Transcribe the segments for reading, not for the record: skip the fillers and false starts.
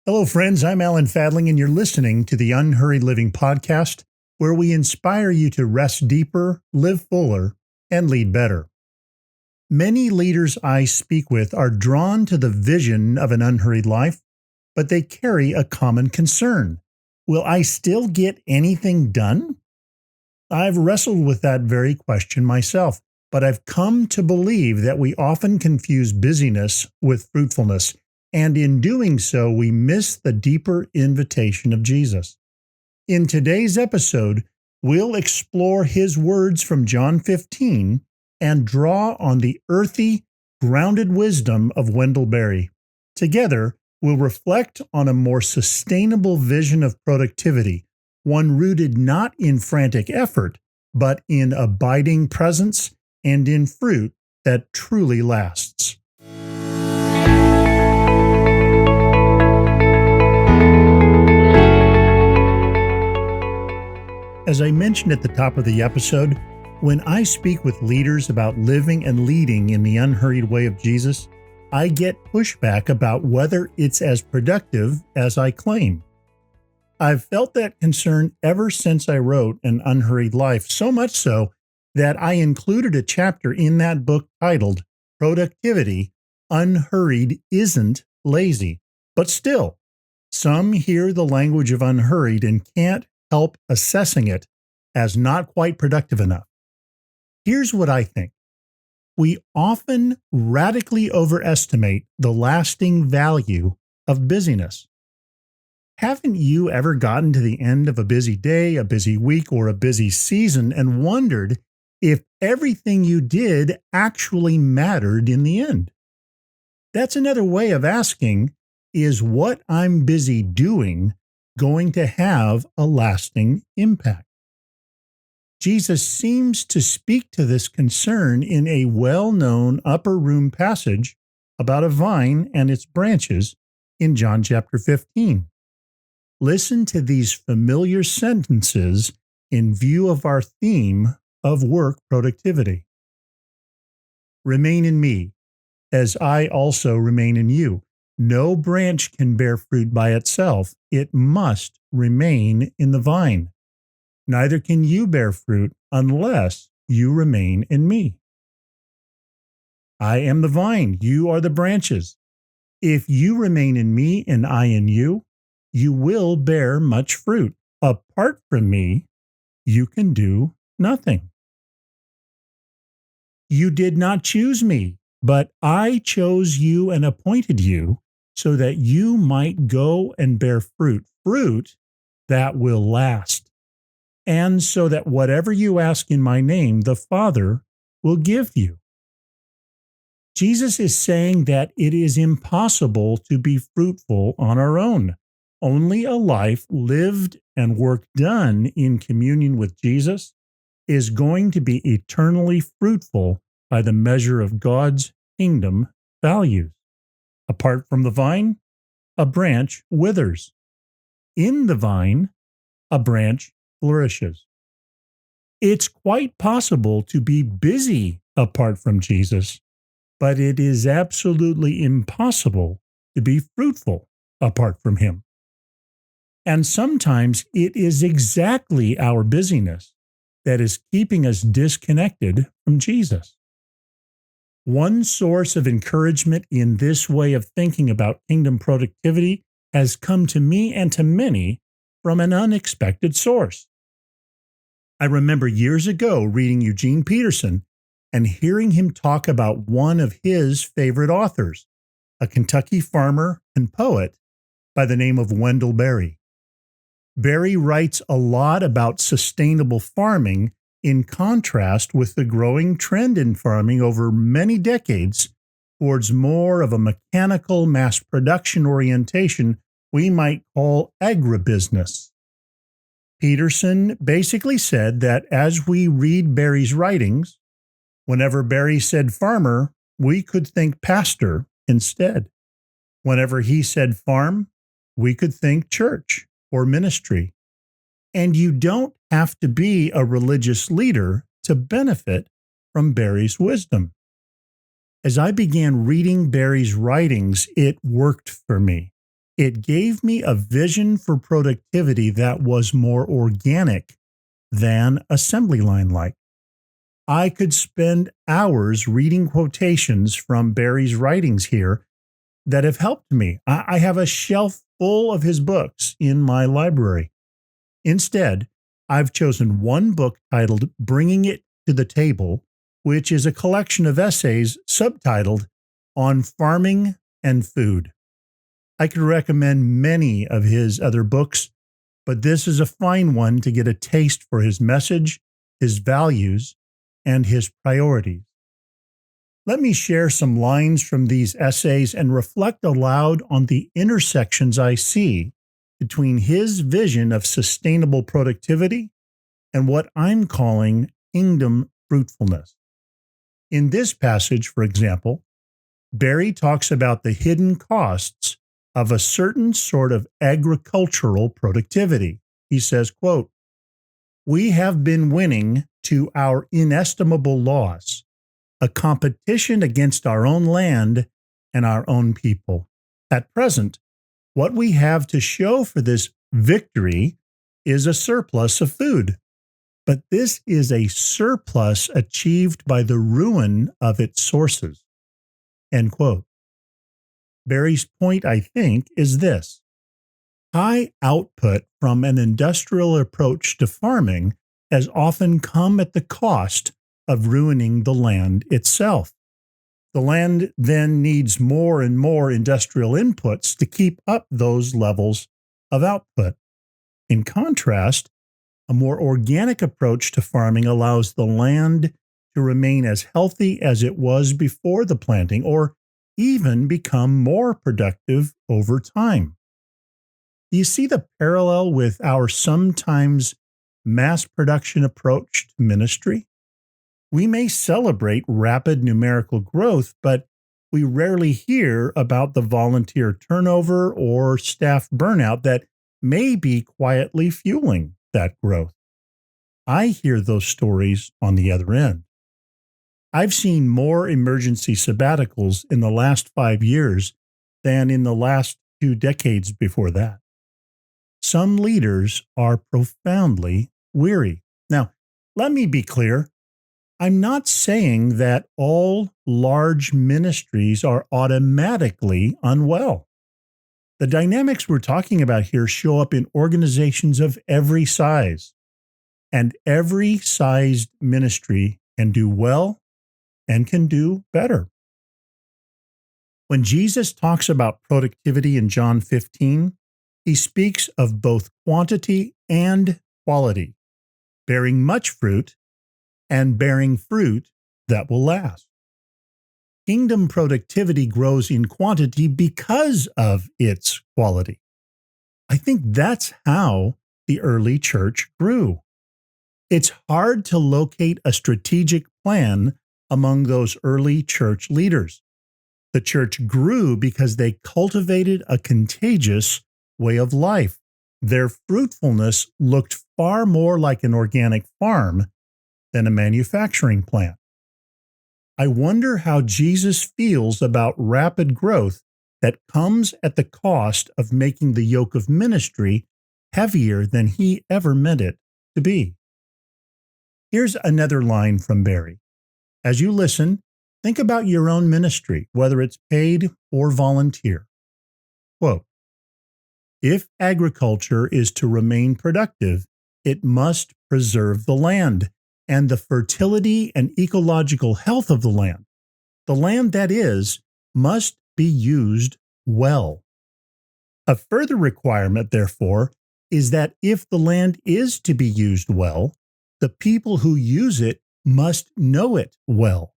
Hello, friends. I'm Alan Fadling, and you're listening to the Unhurried Living Podcast, where we inspire you to rest deeper, live fuller, and lead better. Many leaders I speak with are drawn to the vision of an unhurried life, but they carry a common concern. Will I still get anything done? I've wrestled with that very question myself, but I've come to believe that we often confuse busyness with fruitfulness, and in doing so, we miss the deeper invitation of Jesus. In today's episode, we'll explore his words from John 15 and draw on the earthy, grounded wisdom of Wendell Berry. Together, we'll reflect on a more sustainable vision of productivity, one rooted not in frantic effort, but in abiding presence and in fruit that truly lasts. As I mentioned at the top of the episode, when I speak with leaders about living and leading in the unhurried way of Jesus, I get pushback about whether it's as productive as I claim. I've felt that concern ever since I wrote An Unhurried Life, so much so that I included a chapter in that book titled Productivity, Unhurried Isn't Lazy. But still, some hear the language of unhurried and can't help assessing it as not quite productive enough. Here's what I think. We often radically overestimate the lasting value of busyness. Haven't you ever gotten to the end of a busy day, a busy week, or a busy season and wondered if everything you did actually mattered in the end? That's another way of asking, is what I'm busy doing going to have a lasting impact? Jesus seems to speak to this concern in a well-known upper room passage about a vine and its branches in John chapter 15. Listen to these familiar sentences in view of our theme of work productivity. Remain in me, as I also remain in you. No branch can bear fruit by itself. It must remain in the vine. Neither can you bear fruit unless you remain in me. I am the vine, you are the branches. If you remain in me and I in you, you will bear much fruit. Apart from me, you can do nothing. You did not choose me, but I chose you and appointed you so that you might go and bear fruit, fruit that will last. And so that whatever you ask in my name, the Father will give you. Jesus is saying that it is impossible to be fruitful on our own. Only a life lived and work done in communion with Jesus is going to be eternally fruitful by the measure of God's kingdom values. Apart from the vine, a branch withers. In the vine, a branch flourishes. It's quite possible to be busy apart from Jesus, but it is absolutely impossible to be fruitful apart from him. And sometimes it is exactly our busyness that is keeping us disconnected from Jesus. One source of encouragement in this way of thinking about kingdom productivity has come to me and to many from an unexpected source. I remember years ago reading Eugene Peterson and hearing him talk about one of his favorite authors, a Kentucky farmer and poet by the name of Wendell Berry. Berry writes a lot about sustainable farming in contrast with the growing trend in farming over many decades towards more of a mechanical mass production orientation we might call agribusiness. Peterson basically said that as we read Berry's writings, whenever Berry said farmer, we could think pastor instead. Whenever he said farm, we could think church or ministry. And you don't have to be a religious leader to benefit from Berry's wisdom. As I began reading Berry's writings, it worked for me. It gave me a vision for productivity that was more organic than assembly line like. I could spend hours reading quotations from Berry's writings here that have helped me. I have a shelf full of his books in my library. Instead, I've chosen one book titled Bringing It to the Table, which is a collection of essays subtitled On Farming and Food. I could recommend many of his other books, but this is a fine one to get a taste for his message, his values, and his priorities. Let me share some lines from these essays and reflect aloud on the intersections I see between his vision of sustainable productivity and what I'm calling kingdom fruitfulness. In this passage, for example, Berry talks about the hidden costs of a certain sort of agricultural productivity. He says, quote, "We have been winning to our inestimable loss, a competition against our own land and our own people. At present, what we have to show for this victory is a surplus of food. But this is a surplus achieved by the ruin of its sources." End quote. Berry's point, I think, is this. High output from an industrial approach to farming has often come at the cost of ruining the land itself. The land then needs more and more industrial inputs to keep up those levels of output. In contrast, a more organic approach to farming allows the land to remain as healthy as it was before the planting, or even become more productive over time. Do you see the parallel with our sometimes mass production approach to ministry? We may celebrate rapid numerical growth, but we rarely hear about the volunteer turnover or staff burnout that may be quietly fueling that growth. I hear those stories on the other end. I've seen more emergency sabbaticals in the last 5 years than in the last 2 decades before that. Some leaders are profoundly weary. Now, let me be clear. I'm not saying that all large ministries are automatically unwell. The dynamics we're talking about here show up in organizations of every size, and every sized ministry can do well and can do better. When Jesus talks about productivity in John 15, he speaks of both quantity and quality, bearing much fruit and bearing fruit that will last. Kingdom productivity grows in quantity because of its quality. I think that's how the early church grew. It's hard to locate a strategic plan among those early church leaders. The church grew because they cultivated a contagious way of life. Their fruitfulness looked far more like an organic farm than a manufacturing plant. I wonder how Jesus feels about rapid growth that comes at the cost of making the yoke of ministry heavier than he ever meant it to be. Here's another line from Berry. As you listen, think about your own ministry, whether it's paid or volunteer. Quote, "If agriculture is to remain productive, it must preserve the land and the fertility and ecological health of the land. The land, that is, must be used well. A further requirement, therefore, is that if the land is to be used well, the people who use it must know it well,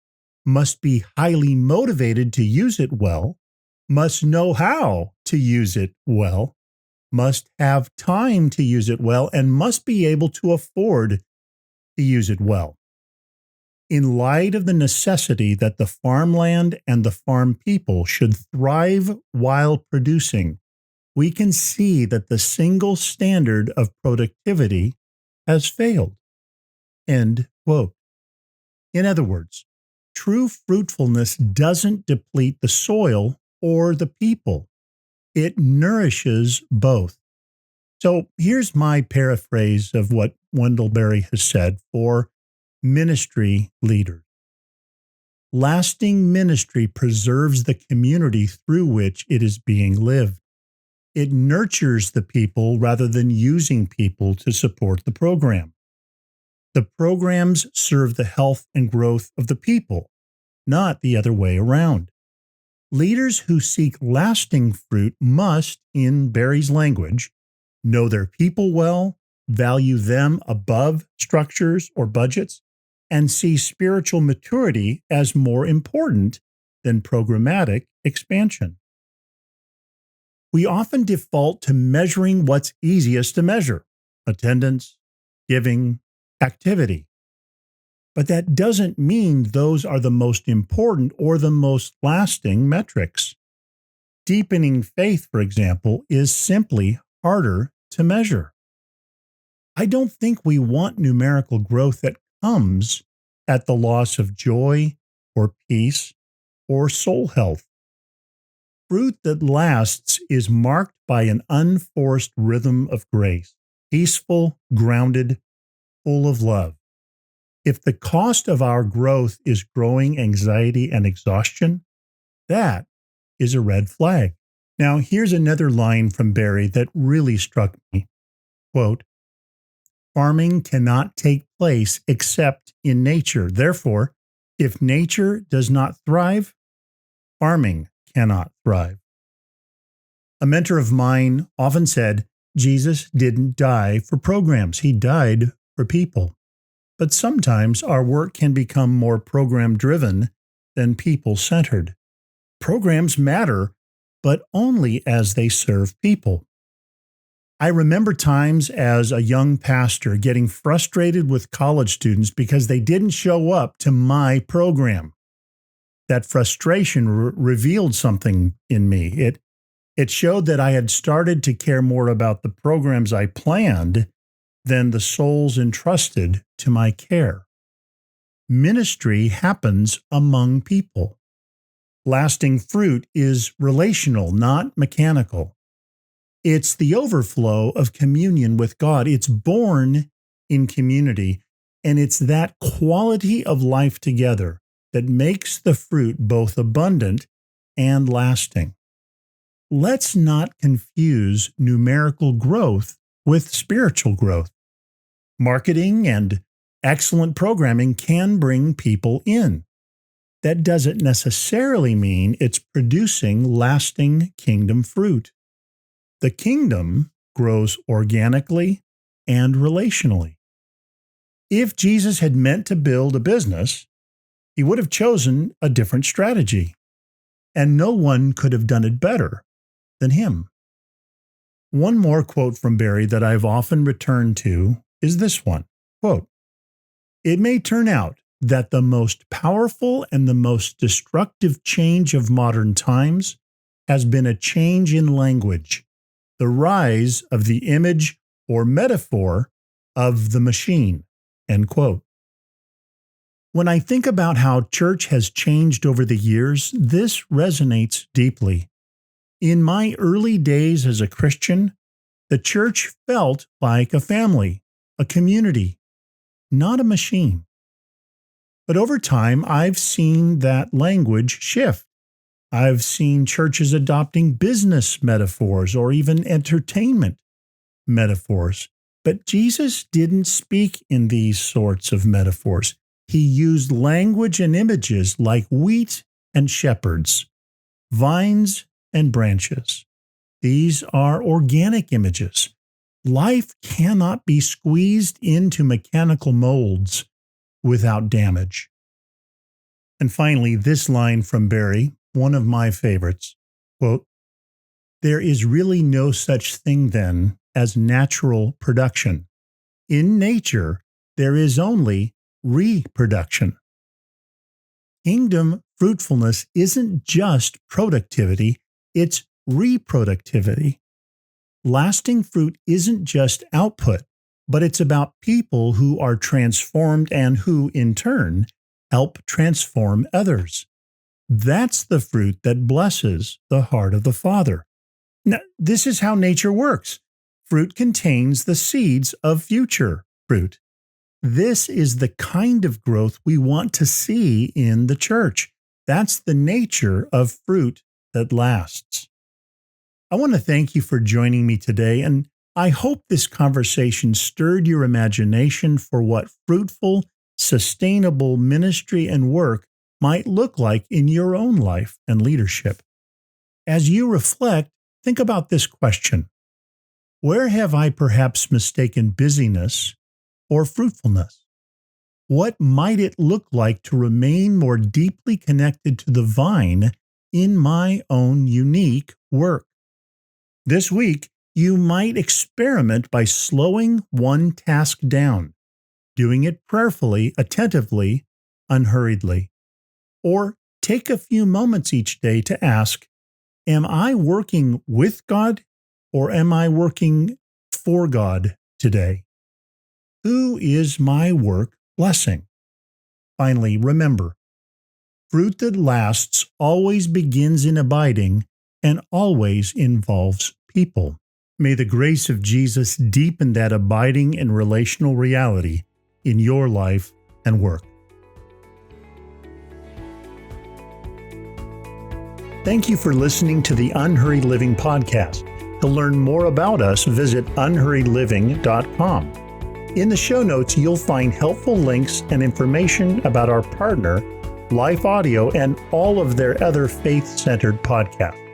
must be highly motivated to use it well, must know how to use it well, must have time to use it well, and must be able to afford to use it well. In light of the necessity that the farmland and the farm people should thrive while producing, we can see that the single standard of productivity has failed." End quote. In other words, true fruitfulness doesn't deplete the soil or the people. it nourishes both. So here's my paraphrase of what Wendell Berry has said for ministry leaders. Lasting ministry preserves the community through which it is being lived. It nurtures the people rather than using people to support the program. The programs serve the health and growth of the people, not the other way around. Leaders who seek lasting fruit must, in Berry's language, know their people well, value them above structures or budgets, and see spiritual maturity as more important than programmatic expansion. We often default to measuring what's easiest to measure: attendance, giving, activity. But that doesn't mean those are the most important or the most lasting metrics. Deepening faith, for example, is simply harder to measure. I don't think we want numerical growth that comes at the loss of joy or peace or soul health. Fruit that lasts is marked by an unforced rhythm of grace, peaceful, grounded, full of love. If the cost of our growth is growing anxiety and exhaustion, that is a red flag. Now, here's another line from Berry that really struck me. Quote, "Farming cannot take place except in nature. Therefore, if nature does not thrive, farming cannot thrive." A mentor of mine often said, Jesus didn't die for programs. He died for people. But sometimes our work can become more program-driven than people-centered. Programs matter, but only as they serve people. I remember times as a young pastor getting frustrated with college students because they didn't show up to my program. That frustration revealed something in me. It showed that I had started to care more about the programs I planned than the souls entrusted to my care. Ministry happens among people. Lasting fruit is relational, not mechanical. It's the overflow of communion with God. It's born in community, and it's that quality of life together that makes the fruit both abundant and lasting. Let's not confuse numerical growth with spiritual growth. Marketing and excellent programming can bring people in. That doesn't necessarily mean it's producing lasting kingdom fruit. The kingdom grows organically and relationally. If Jesus had meant to build a business, he would have chosen a different strategy, and no one could have done it better than him. One more quote from Berry that I've often returned to is this one. Quote, "It may turn out that the most powerful and the most destructive change of modern times has been a change in language, the rise of the image or metaphor of the machine." End quote. When I think about how church has changed over the years, this resonates deeply. In my early days as a Christian, the church felt like a family, a community, not a machine. But over time, I've seen that language shift. I've seen churches adopting business metaphors or even entertainment metaphors. But Jesus didn't speak in these sorts of metaphors. He used language and images like wheat and shepherds, vines and branches. These are organic images. Life cannot be squeezed into mechanical molds without damage. And finally, this line from Berry, one of my favorites, quote, "There is really no such thing then as natural production. In nature, there is only reproduction." Kingdom fruitfulness isn't just productivity, it's reproductivity. Lasting fruit isn't just output, but it's about people who are transformed and who, in turn, help transform others. That's the fruit that blesses the heart of the Father. Now, this is how nature works. Fruit contains the seeds of future fruit. This is the kind of growth we want to see in the church. That's the nature of fruit that lasts. I want to thank you for joining me today, and I hope this conversation stirred your imagination for what fruitful, sustainable ministry and work might look like in your own life and leadership. As you reflect, think about this question. Where have I perhaps mistaken busyness or fruitfulness? What might it look like to remain more deeply connected to the vine in my own unique work? This week, you might experiment by slowing one task down, doing it prayerfully, attentively, unhurriedly. Or take a few moments each day to ask, am I working with God or am I working for God today? Who is my work blessing? Finally, remember, fruit that lasts always begins in abiding and always involves people. May the grace of Jesus deepen that abiding and relational reality in your life and work. Thank you for listening to the Unhurried Living Podcast. To learn more about us, visit unhurriedliving.com. In the show notes, you'll find helpful links and information about our partner, Life Audio, and all of their other faith-centered podcasts.